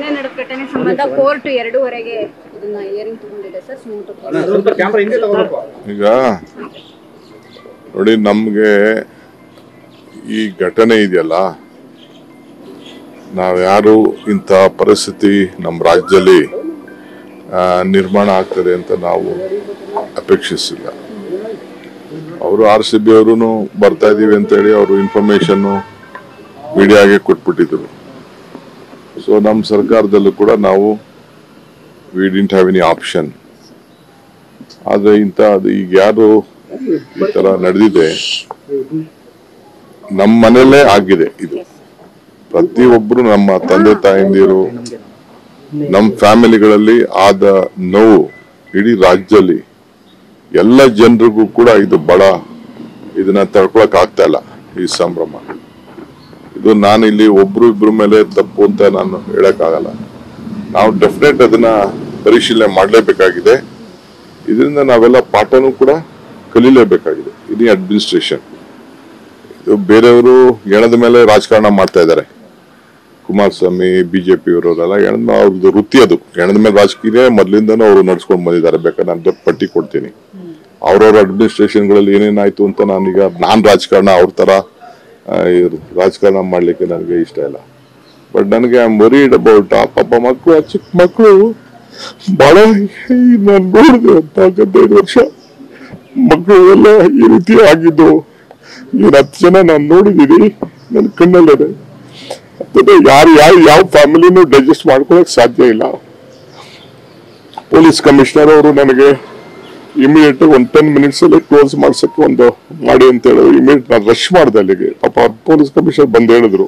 ನಿನ್ನೆ ನಡೆದ ಘಟನೆ ಸಂಬಂಧ ಕೋರ್ಟ್ 2:30ಗೆ ಇದನ್ನ ಹಿಯರಿಂಗ್ ತಗೊಂಡಿದೆ ಸರ್. ಈಗ ನೋಡಿ, ನಮ್ಗೆ ಈ ಘಟನೆ ಇದೆಯಲ್ಲ, ನಾವ್ಯಾರು ಇಂಥ ಪರಿಸ್ಥಿತಿ ನಮ್ಮ ರಾಜ್ಯದಲ್ಲಿ ನಿರ್ಮಾಣ ಆಗ್ತದೆ ಅಂತ ನಾವು ಅಪೇಕ್ಷಿಸಿಲ್ಲ. ಅವರು RCB ಅವರು ಬರ್ತಾ ಇದೀವಿ ಅಂತ ಹೇಳಿ ಅವರು ಇನ್ಫಾರ್ಮೇಶನ್ ಮೀಡಿಯಾಗೆ ಕೊಟ್ಬಿಟ್ಟಿದ್ರು. ಸೊ ನಮ್ಮ ಸರ್ಕಾರದಲ್ಲೂ ಕೂಡ ನಾವು we didn't have any option. ಆದ್ರೆ ಈಗ ಯಾರು ಈ ತರ ನಡೆದಿದೆ, ನಮ್ಮ ಮನೆಯಲ್ಲೇ ಆಗಿದೆ ಇದು. ಪ್ರತಿಯೊಬ್ರು ನಮ್ಮ ತಂದೆ ತಾಯಂದಿರು, ನಮ್ಮ ಫ್ಯಾಮಿಲಿಗಳಲ್ಲಿ ಆದ ನೋವು ಇಡೀ ರಾಜ್ಯದಲ್ಲಿ ಎಲ್ಲ ಜನರಿಗೂ ಕೂಡ ಇದು ಇದನ್ನ ತಡ್ಕೊಳಕ್ ಆಗ್ತಾ ಇಲ್ಲ. ಈ ಸಂಭ್ರಮ ಇದು ನಾನು ಇಲ್ಲಿ ಒಬ್ರು ಇಬ್ರು ಮೇಲೆ ತಪ್ಪು ಅಂತ ನಾನು ಹೇಳಕ್ಕಾಗಲ್ಲ. ನಾವು ಡೆಫಿನೆಟ್ ಅದನ್ನ ಪರಿಶೀಲನೆ ಮಾಡಲೇಬೇಕಾಗಿದೆ. ಇದರಿಂದ ನಾವೆಲ್ಲ ಪಾಠನೂ ಕೂಡ ಕಲೀಲೇಬೇಕಾಗಿದೆ. ಇದು ಅಡ್ಮಿನಿಸ್ಟ್ರೇಷನ್, ಇದು ಬೇರೆಯವರು ಎಣದ ಮೇಲೆ ರಾಜಕಾರಣ ಮಾಡ್ತಾ ಇದ್ದಾರೆ. ಕುಮಾರಸ್ವಾಮಿ, ಬಿಜೆಪಿ ಅವರೆಲ್ಲ ಅವ್ರದ್ದು ವೃತ್ತಿ ಅದು. ಎಣದ ಮೇಲೆ ರಾಜಕೀಯ ಮೊದಲಿಂದನೂ ಅವರು ನಡ್ಸ್ಕೊಂಡು ಬಂದಿದ್ದಾರೆ. ಬೇಕಾದ್ರೆ ನಾನು ದೊಡ್ಡ ಪಟ್ಟಿ ಕೊಡ್ತೀನಿ. ಅವ್ರವ್ರ ಅಡ್ಮಿನಿಸ್ಟ್ರೇಷನ್ಗಳಲ್ಲಿ ಏನೇನಾಯ್ತು ಅಂತ ನಾನ್ ರಾಜಕಾರಣ ಅವ್ರ ತರ ರಾಜಕಾರಣ ಮಾಡ್ಲಿಕ್ಕೆ ನನಗೆ ಇಷ್ಟ ಇಲ್ಲ. ಬಟ್ ನನಗೆ ಐ ಆಮ್ ವರಿಡ್ ಅಬೌಟ್ ಆ ಪಾಪ ಮಕ್ಕಳು, ಆ ಚಿಕ್ಕ ಮಕ್ಕಳು ಬಹಳ ನಾನು ನೋಡಿದೆ 45 ವರ್ಷ ಮಕ್ಕಳು ಎಲ್ಲ ಈ ರೀತಿ ಆಗಿದ್ದು. 10 ಜನ ನಾನು ನೋಡಿದೀನಿ, ನನ್ನ ಕಣ್ಣಲ್ಲದೆ. ಯಾವ ಫ್ಯಾಮಿಲಿನೂ ಡೈಜೆಸ್ಟ್ ಮಾಡ್ಕೊಳಕ್ ಸಾಧ್ಯ ಇಲ್ಲ. ಪೊಲೀಸ್ ಕಮಿಷನರ್ ಅವರು ನನಗೆ ಇಮಿಡಿಯೇಟ್ 10 ಮಿನಿಟ್ಸ್ ಅಲ್ಲಿ ಕ್ಲೋಸ್ ಮಾಡ್ಸಕ್ಕೆ ಮಾಡಿ ಅಂತ ಹೇಳಿದ್ರು. ಇಮಿಡಿಯೇಟ್ ನಾನು ರಶ್ ಮಾಡಿದೆ ಅಲ್ಲಿಗೆ. ಪಾಪ ಪೊಲೀಸ್ ಕಮಿಷನರ್ ಬಂದು ಹೇಳಿದ್ರು,